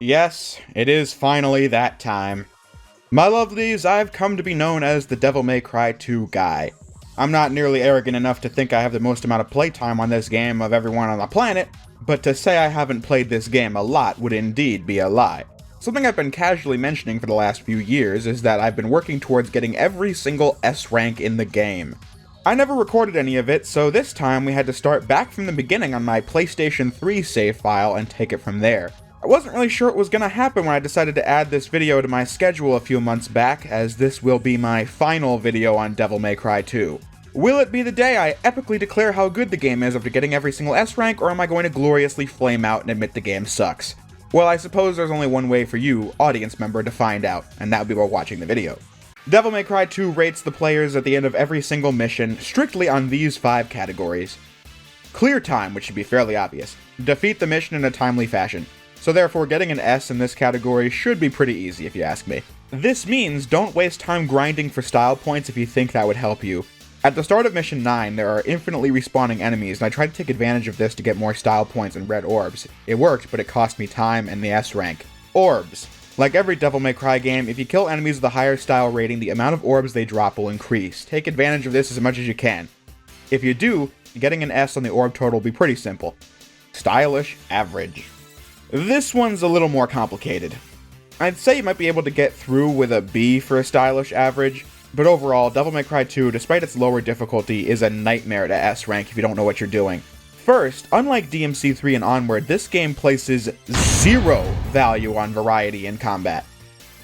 Yes, it is finally that time. My lovelies, I've come to be known as the Devil May Cry 2 guy. I'm not nearly arrogant enough to think I have the most amount of playtime on this game of everyone on the planet, but to say I haven't played this game a lot would indeed be a lie. Something I've been casually mentioning for the last few years is that I've been working towards getting every single S rank in the game. I never recorded any of it, so this time we had to start back from the beginning on my PlayStation 3 save file and take it from there. I wasn't really sure it was going to happen when I decided to add this video to my schedule a few months back, as this will be my final video on Devil May Cry 2. Will it be the day I epically declare how good the game is after getting every single S rank, or am I going to gloriously flame out and admit the game sucks? Well, I suppose there's only one way for you, audience member, to find out, and that would be while watching the video. Devil May Cry 2 rates the players at the end of every single mission strictly on these 5 categories. Clear time, which should be fairly obvious. Defeat the mission in a timely fashion. So therefore, getting an S in this category should be pretty easy if you ask me. This means don't waste time grinding for style points if you think that would help you. At the start of Mission 9, there are infinitely respawning enemies, and I tried to take advantage of this to get more style points and red orbs. It worked, but it cost me time and the S rank. Orbs. Like every Devil May Cry game, if you kill enemies with a higher style rating, the amount of orbs they drop will increase. Take advantage of this as much as you can. If you do, getting an S on the orb total will be pretty simple. Stylish average. This one's a little more complicated. I'd say you might be able to get through with a B for a stylish average, but overall, Devil May Cry 2, despite its lower difficulty, is a nightmare to S rank if you don't know what you're doing. First, unlike DMC3 and onward, this game places zero value on variety in combat.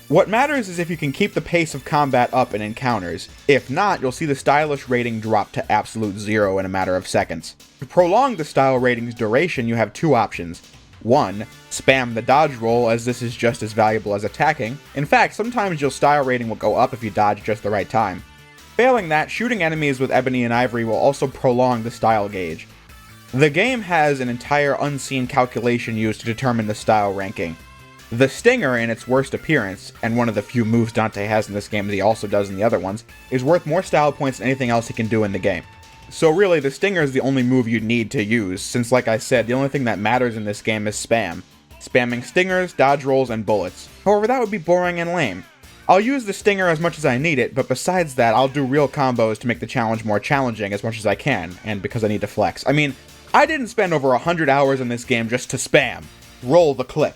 What matters is if you can keep the pace of combat up in encounters. If not, you'll see the stylish rating drop to absolute zero in a matter of seconds. To prolong the style rating's duration, you have 2 options. 1. Spam the dodge roll, as this is just as valuable as attacking. In fact, sometimes your style rating will go up if you dodge just the right time. Failing that, shooting enemies with ebony and ivory will also prolong the style gauge. The game has an entire unseen calculation used to determine the style ranking. The Stinger, in its worst appearance, and one of the few moves Dante has in this game that he also does in the other ones, is worth more style points than anything else he can do in the game. So really, the Stinger is the only move you need to use, since like I said, the only thing that matters in this game is spam. Spamming Stingers, dodge rolls, and bullets. However, that would be boring and lame. I'll use the Stinger as much as I need it, but besides that, I'll do real combos to make the challenge more challenging as much as I can, and because I need to flex. I mean, I didn't spend over 100 hours in this game just to spam. Roll the clip.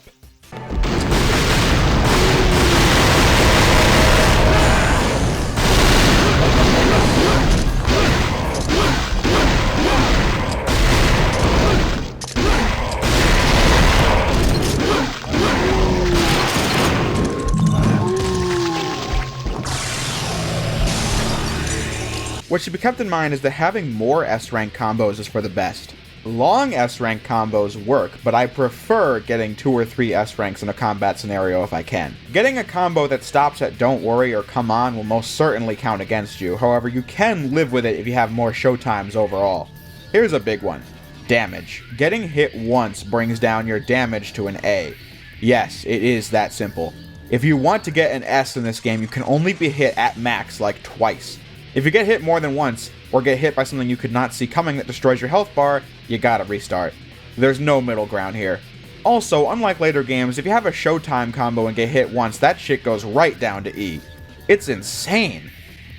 What should be kept in mind is that having more S-rank combos is for the best. Long S-rank combos work, but I prefer getting 2 or 3 S-ranks in a combat scenario if I can. Getting a combo that stops at don't worry or come on will most certainly count against you, however you can live with it if you have more showtimes overall. Here's a big one. Damage. Getting hit once brings down your damage to an A. Yes, it is that simple. If you want to get an S in this game, you can only be hit at max like twice. If you get hit more than once, or get hit by something you could not see coming that destroys your health bar, you gotta restart. There's no middle ground here. Also, unlike later games, if you have a showtime combo and get hit once, that shit goes right down to E. It's insane.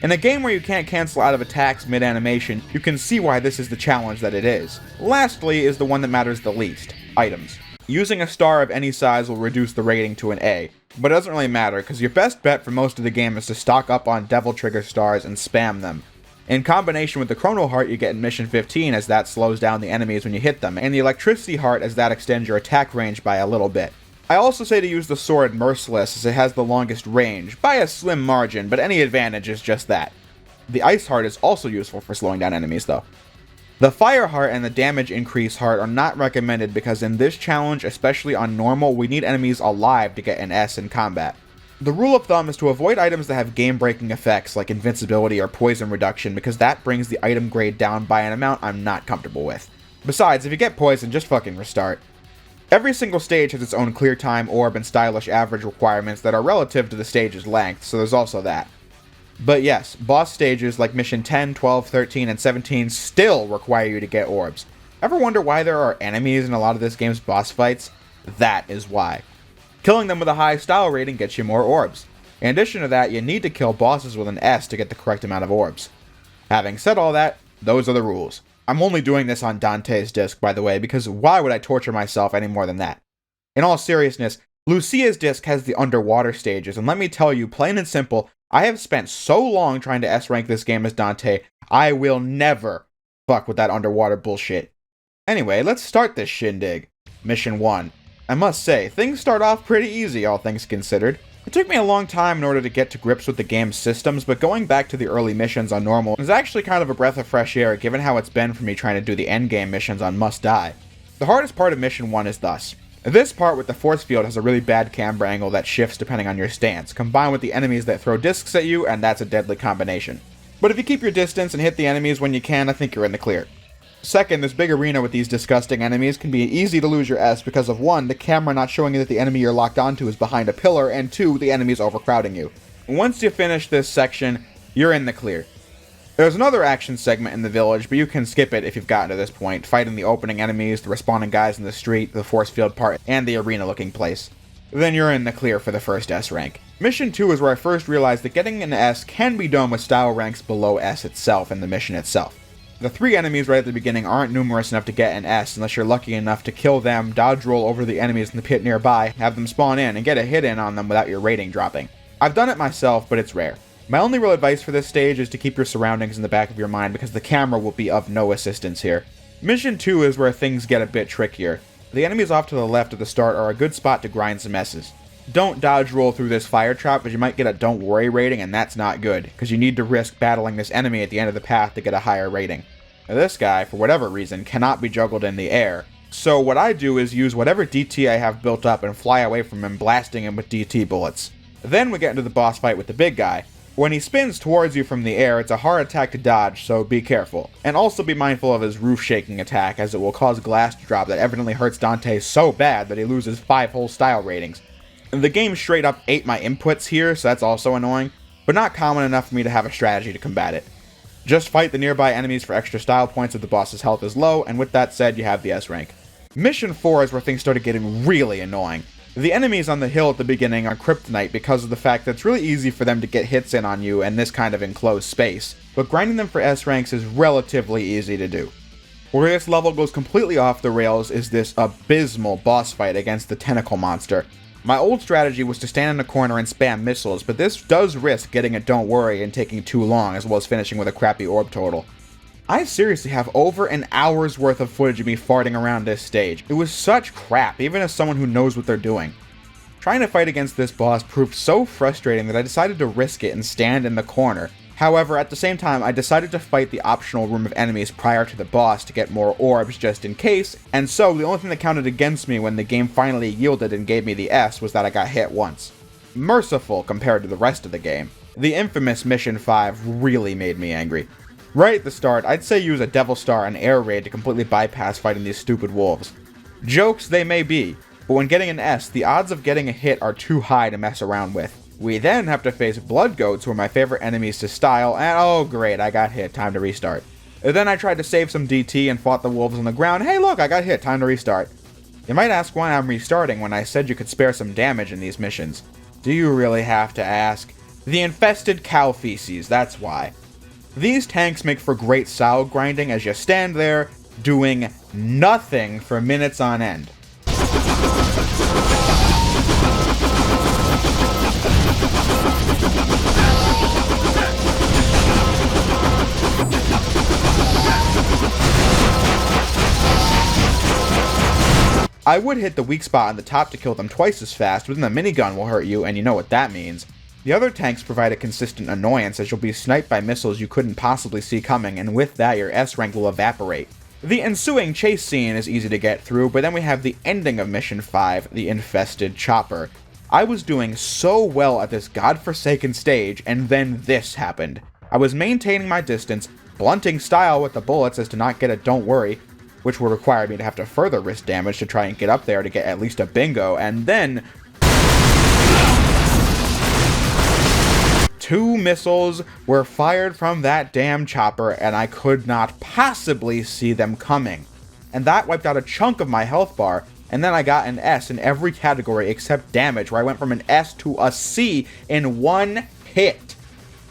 In a game where you can't cancel out of attacks mid-animation, you can see why this is the challenge that it is. Lastly is the one that matters the least, items. Using a star of any size will reduce the rating to an A, but it doesn't really matter because your best bet for most of the game is to stock up on Devil Trigger stars and spam them. In combination with the Chrono Heart you get in Mission 15, as that slows down the enemies when you hit them, and the Electricity Heart, as that extends your attack range by a little bit. I also say to use the sword Merciless, as it has the longest range, by a slim margin, but any advantage is just that. The Ice Heart is also useful for slowing down enemies though. The Fire Heart and the Damage Increase Heart are not recommended because in this challenge, especially on normal, we need enemies alive to get an S in combat. The rule of thumb is to avoid items that have game-breaking effects like invincibility or poison reduction because that brings the item grade down by an amount I'm not comfortable with. Besides, if you get poison, just fucking restart. Every single stage has its own clear time, orb, and stylish average requirements that are relative to the stage's length, so there's also that. But yes, boss stages like Mission 10, 12, 13, and 17 still require you to get orbs. Ever wonder why there are enemies in a lot of this game's boss fights? That is why. Killing them with a high style rating gets you more orbs. In addition to that, you need to kill bosses with an S to get the correct amount of orbs. Having said all that, those are the rules. I'm only doing this on Dante's disc, by the way, because why would I torture myself any more than that? In all seriousness, Lucia's disc has the underwater stages, and let me tell you, plain and simple, I have spent so long trying to S-rank this game as Dante, I will never fuck with that underwater bullshit. Anyway, let's start this shindig. Mission 1. I must say, things start off pretty easy, all things considered. It took me a long time in order to get to grips with the game's systems, but going back to the early missions on normal is actually kind of a breath of fresh air given how it's been for me trying to do the endgame missions on Must Die. The hardest part of Mission 1 is thus. This part with the force field has a really bad camber angle that shifts depending on your stance, combined with the enemies that throw discs at you, and that's a deadly combination. But if you keep your distance and hit the enemies when you can, I think you're in the clear. Second, this big arena with these disgusting enemies can be easy to lose your S because of 1, the camera not showing you that the enemy you're locked onto is behind a pillar, and 2, the enemy's overcrowding you. Once you finish this section, you're in the clear. There's another action segment in the village, but you can skip it if you've gotten to this point, fighting the opening enemies, the respawning guys in the street, the force field part, and the arena looking place. Then you're in the clear for the first S rank. Mission 2 is where I first realized that getting an S can be done with style ranks below S itself in the mission itself. The 3 enemies right at the beginning aren't numerous enough to get an S unless you're lucky enough to kill them, dodge roll over the enemies in the pit nearby, have them spawn in, and get a hit in on them without your rating dropping. I've done it myself, but it's rare. My only real advice for this stage is to keep your surroundings in the back of your mind because the camera will be of no assistance here. Mission 2 is where things get a bit trickier. The enemies off to the left at the start are a good spot to grind some S's. Don't dodge roll through this fire trap because you might get a don't worry rating, and that's not good, because you need to risk battling this enemy at the end of the path to get a higher rating. Now, this guy, for whatever reason, cannot be juggled in the air, so what I do is use whatever DT I have built up and fly away from him, blasting him with DT bullets. Then we get into the boss fight with the big guy. When he spins towards you from the air, it's a hard attack to dodge, so be careful. And also be mindful of his roof-shaking attack, as it will cause glass to drop that evidently hurts Dante so bad that he loses 5 whole style ratings. The game straight up ate my inputs here, so that's also annoying, but not common enough for me to have a strategy to combat it. Just fight the nearby enemies for extra style points if the boss's health is low, and with that said, you have the S rank. Mission 4 is where things started getting really annoying. The enemies on the hill at the beginning are kryptonite because of the fact that it's really easy for them to get hits in on you in this kind of enclosed space, but grinding them for S ranks is relatively easy to do. Where this level goes completely off the rails is this abysmal boss fight against the tentacle monster. My old strategy was to stand in a corner and spam missiles, but this does risk getting a don't worry and taking too long, as well as finishing with a crappy orb total. I seriously have over an hour's worth of footage of me farting around this stage. It was such crap, even as someone who knows what they're doing. Trying to fight against this boss proved so frustrating that I decided to risk it and stand in the corner. However, at the same time, I decided to fight the optional room of enemies prior to the boss to get more orbs just in case, and so the only thing that counted against me when the game finally yielded and gave me the S was that I got hit once. Merciful compared to the rest of the game. The infamous Mission 5 really made me angry. Right at the start, I'd say use a Devil Star and Air Raid to completely bypass fighting these stupid wolves. Jokes they may be, but when getting an S, the odds of getting a hit are too high to mess around with. We then have to face Blood Goats, who are my favorite enemies to style, and oh great, I got hit, time to restart. And then I tried to save some DT and fought the wolves on the ground. Hey look, I got hit, time to restart. You might ask why I'm restarting when I said you could spare some damage in these missions. Do you really have to ask? The infested cow feces, that's why. These tanks make for great style grinding as you stand there, doing nothing for minutes on end. I would hit the weak spot on the top to kill them twice as fast, but then the minigun will hurt you, and you know what that means. The other tanks provide a consistent annoyance as you'll be sniped by missiles you couldn't possibly see coming, and with that your S rank will evaporate. The ensuing chase scene is easy to get through, but then we have the ending of Mission 5, the infested chopper. I was doing so well at this godforsaken stage, and then this happened. I was maintaining my distance, blunting style with the bullets as to not get a don't worry, which would require me to have to further risk damage to try and get up there to get at least a bingo, and then 2 missiles were fired from that damn chopper, and I could not possibly see them coming. And that wiped out a chunk of my health bar, and then I got an S in every category except damage, where I went from an S to a C in one hit.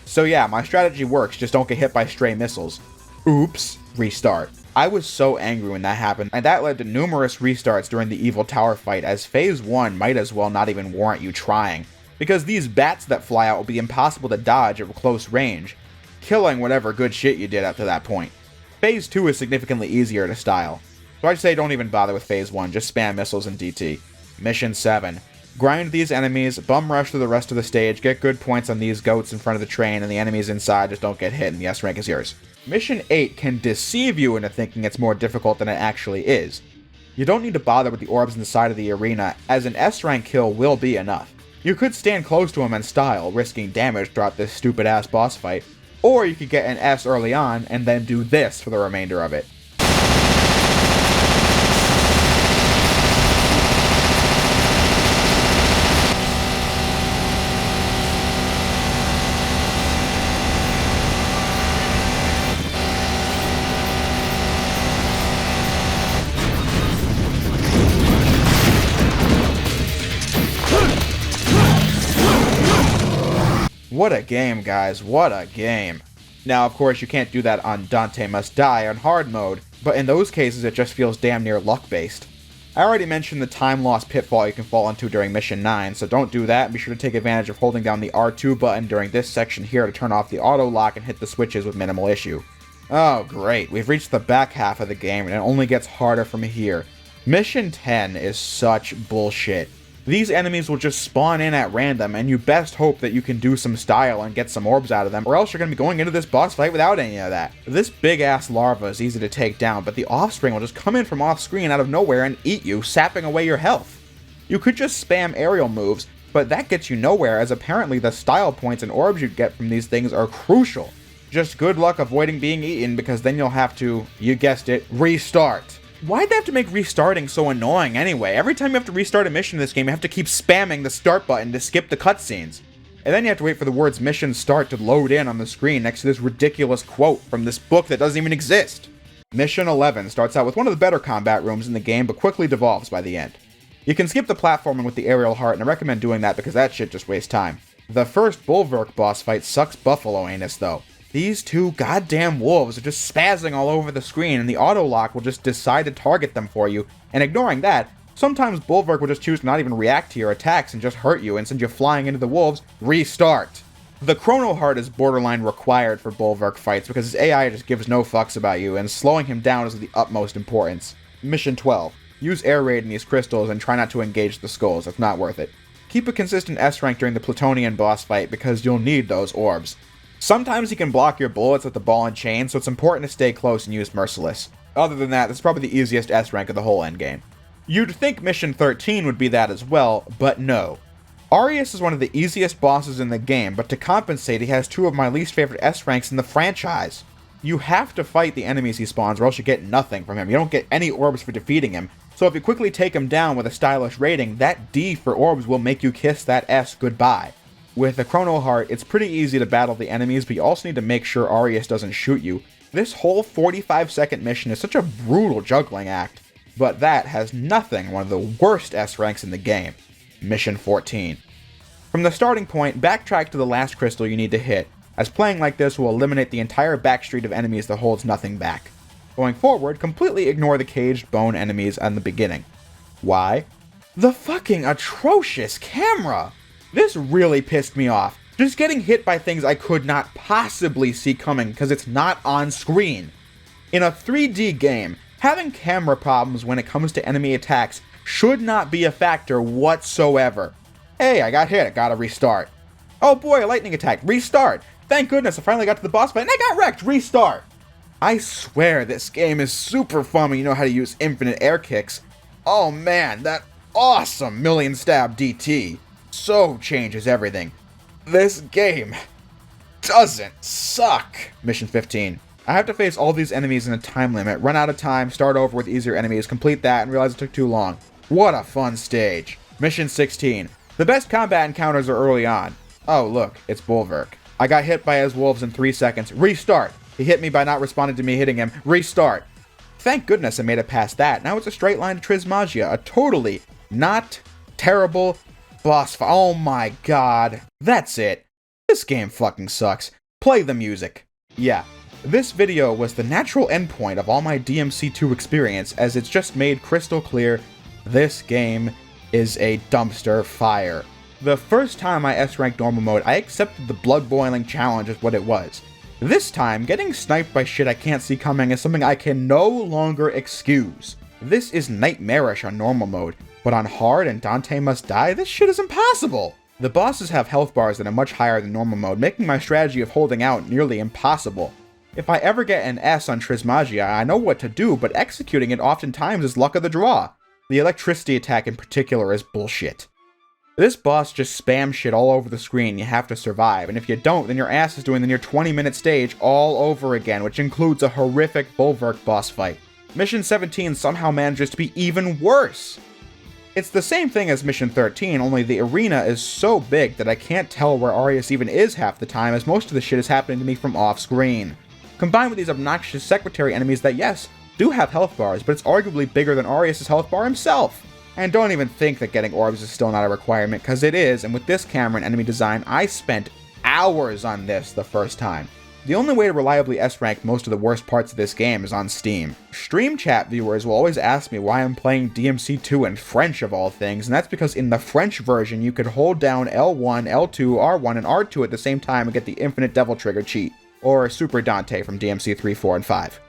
So yeah, my strategy works, just don't get hit by stray missiles. Oops, restart. I was so angry when that happened, and that led to numerous restarts during the evil tower fight, as phase 1 might as well not even warrant you trying, because these bats that fly out will be impossible to dodge at close range, killing whatever good shit you did up to that point. Phase 2 is significantly easier to style, so I'd say don't even bother with phase 1, just spam missiles and DT. Mission 7. Grind these enemies, bum rush through the rest of the stage, get good points on these goats in front of the train, and the enemies inside just don't get hit, and the S rank is yours. Mission 8 can deceive you into thinking it's more difficult than it actually is. You don't need to bother with the orbs inside of the arena, as an S rank kill will be enough. You could stand close to him and style, risking damage throughout this stupid ass boss fight, or you could get an S early on and then do this for the remainder of it. What a game, guys, what a game. Now, of course, you can't do that on Dante Must Die on hard mode, but in those cases it just feels damn near luck-based. I already mentioned the time loss pitfall you can fall into during Mission 9, so don't do that, and be sure to take advantage of holding down the R2 button during this section here to turn off the auto lock and hit the switches with minimal issue. Oh great, we've reached the back half of the game and it only gets harder from here. Mission 10 is such bullshit. These enemies will just spawn in at random, and you best hope that you can do some style and get some orbs out of them, or else you're going to be going into this boss fight without any of that. This big-ass larva is easy to take down, but the offspring will just come in from off-screen out of nowhere and eat you, sapping away your health. You could just spam aerial moves, but that gets you nowhere, as apparently the style points and orbs you get from these things are crucial. Just good luck avoiding being eaten, because then you'll have to, you guessed it, restart. Why'd they have to make restarting so annoying anyway? Every time you have to restart a mission in this game, you have to keep spamming the start button to skip the cutscenes. And then you have to wait for the words mission start to load in on the screen next to this ridiculous quote from this book that doesn't even exist. Mission 11 starts out with one of the better combat rooms in the game, but quickly devolves by the end. You can skip the platforming with the aerial heart, and I recommend doing that because that shit just wastes time. The first Bulwark boss fight sucks buffalo anus though. These two goddamn wolves are just spazzing all over the screen, and the auto-lock will just decide to target them for you, and ignoring that, sometimes Bulwark will just choose to not even react to your attacks and just hurt you and send you flying into the wolves. Restart! The Chrono Heart is borderline required for Bulwark fights because his AI just gives no fucks about you, and slowing him down is of the utmost importance. Mission 12. Use air raid in these crystals and try not to engage the skulls, it's not worth it. Keep a consistent S rank during the Plutonian boss fight because you'll need those orbs. Sometimes he can block your bullets with the ball and chain, so it's important to stay close and use Merciless. Other than that, this is probably the easiest S rank of the whole endgame. You'd think Mission 13 would be that as well, but no. Arius is one of the easiest bosses in the game, but to compensate, he has two of my least favorite S ranks in the franchise. You have to fight the enemies he spawns or else you get nothing from him. You don't get any orbs for defeating him, so if you quickly take him down with a stylish rating, that D for orbs will make you kiss that S goodbye. With the Chrono Heart, it's pretty easy to battle the enemies, but you also need to make sure Arius doesn't shoot you. This whole 45-second mission is such a brutal juggling act, but that has nothing one of the worst S ranks in the game. Mission 14. From the starting point, backtrack to the last crystal you need to hit, as playing like this will eliminate the entire backstreet of enemies that holds nothing back. Going forward, completely ignore the caged bone enemies in the beginning. Why? The fucking atrocious camera! This really pissed me off. Just getting hit by things I could not possibly see coming because it's not on screen. In a 3D game, having camera problems when it comes to enemy attacks should not be a factor whatsoever. Hey, I got hit, I gotta restart. Oh boy, a lightning attack, restart. Thank goodness I finally got to the boss fight and I got wrecked, restart. I swear this game is super fun when you know how to use infinite air kicks. Oh man, that awesome million stab DT. So changes everything. This game doesn't suck. Mission 15. I have to face all these enemies in a time limit, run out of time, start over with easier enemies, complete that, and realize it took too long. What a fun stage. Mission 16. The best combat encounters are early on. Oh look, it's Bulwark. I got hit by his wolves in 3 seconds. Restart. He hit me by not responding to me hitting him. Restart. Thank goodness I made it past that. Now it's a straight line to Trismagia, a totally not terrible boss fight. Oh my god. That's it. This game fucking sucks. Play the music. Yeah, this video was the natural endpoint of all my DMC2 experience, as it's just made crystal clear this game is a dumpster fire. The first time I S-ranked normal mode, I accepted the blood-boiling challenge as what it was. This time, getting sniped by shit I can't see coming is something I can no longer excuse. This is nightmarish on normal mode, but on hard and Dante must die, this shit is impossible. The bosses have health bars that are much higher than normal mode, making my strategy of holding out nearly impossible. If I ever get an S on Trismagia, I know what to do, but executing it oftentimes is luck of the draw. The electricity attack in particular is bullshit. This boss just spams shit all over the screen, you have to survive, and if you don't, then your ass is doing the near 20-minute stage all over again, which includes a horrific Bulwark boss fight. Mission 17 somehow manages to be even worse. It's the same thing as Mission 13, only the arena is so big that I can't tell where Arius even is half the time, as most of the shit is happening to me from off-screen. Combined with these obnoxious secretary enemies that, yes, do have health bars, but it's arguably bigger than Arius' health bar himself. And don't even think that getting orbs is still not a requirement, because it is, and with this camera and enemy design, I spent hours on this the first time. The only way to reliably S-rank most of the worst parts of this game is on Steam. Stream chat viewers will always ask me why I'm playing DMC2 in French of all things, and that's because in the French version you could hold down L1, L2, R1, and R2 at the same time and get the Infinite Devil Trigger cheat, or Super Dante from DMC3, 4, and 5.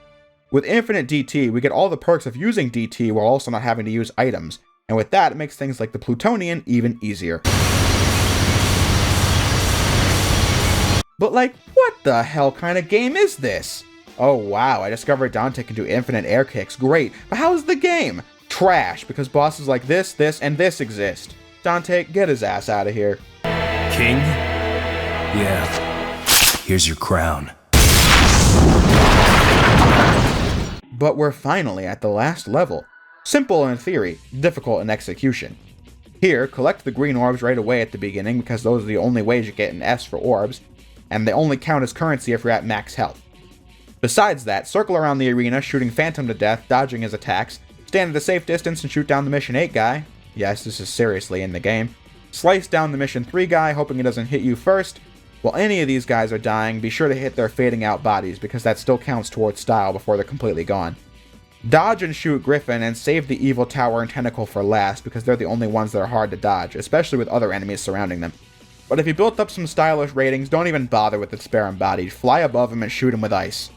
With Infinite DT, we get all the perks of using DT while also not having to use items, and with that it makes things like the Plutonian even easier. But like, what the hell kind of game is this? Oh wow, I discovered Dante can do infinite air kicks, great, but how's the game? Trash, because bosses like this, and this exist. Dante, get his ass out of here. King? Yeah. Here's your crown. But we're finally at the last level. Simple in theory, difficult in execution. Here, collect the green orbs right away at the beginning because those are the only ways you get an S for orbs, and they only count as currency if you're at max health. Besides that, circle around the arena shooting Phantom to death, dodging his attacks, stand at a safe distance and shoot down the Mission 8 guy. Yes, this is seriously in the game. Slice down the Mission 3 guy, hoping he doesn't hit you first. While any of these guys are dying, be sure to hit their fading out bodies because that still counts towards style before they're completely gone. Dodge and shoot Griffin and save the Evil Tower and Tentacle for last because they're the only ones that are hard to dodge, especially with other enemies surrounding them. But if you built up some stylish ratings, don't even bother with the spare embodied, fly above him and shoot him with ice.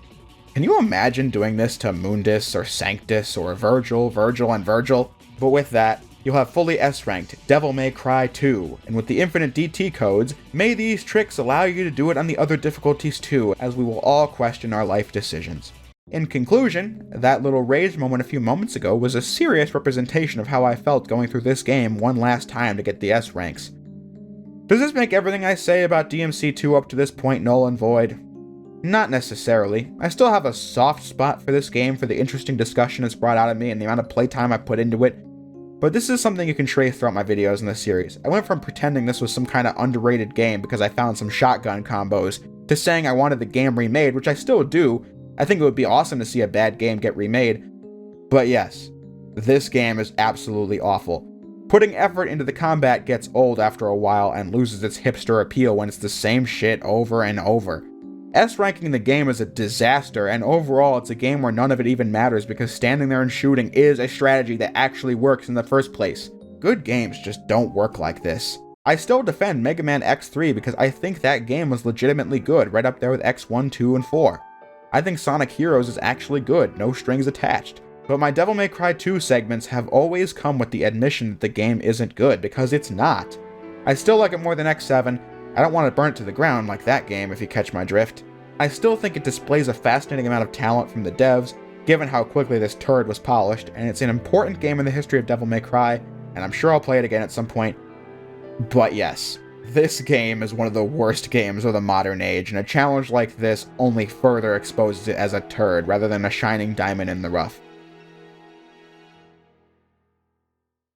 Can you imagine doing this to Mundus or Sanctus or Virgil, and Virgil? But with that, you'll have fully S-ranked Devil May Cry 2, and with the infinite DT codes, may these tricks allow you to do it on the other difficulties too, as we will all question our life decisions. In conclusion, that little rage moment a few moments ago was a serious representation of how I felt going through this game one last time to get the S ranks. Does this make everything I say about DMC2 up to this point null and void? Not necessarily. I still have a soft spot for this game for the interesting discussion it's brought out of me and the amount of playtime I put into it, but this is something you can trace throughout my videos in this series. I went from pretending this was some kind of underrated game because I found some shotgun combos, to saying I wanted the game remade, which I still do. I think it would be awesome to see a bad game get remade, but yes, this game is absolutely awful. Putting effort into the combat gets old after a while and loses its hipster appeal when it's the same shit over and over. S-ranking the game is a disaster, and overall it's a game where none of it even matters because standing there and shooting is a strategy that actually works in the first place. Good games just don't work like this. I still defend Mega Man X3 because I think that game was legitimately good, right up there with X1, 2, and 4. I think Sonic Heroes is actually good, no strings attached. But my Devil May Cry 2 segments have always come with the admission that the game isn't good, because it's not. I still like it more than X7, I don't want to burn it to the ground like that game if you catch my drift. I still think it displays a fascinating amount of talent from the devs, given how quickly this turd was polished, and it's an important game in the history of Devil May Cry, and I'm sure I'll play it again at some point. But yes, this game is one of the worst games of the modern age, and a challenge like this only further exposes it as a turd rather than a shining diamond in the rough.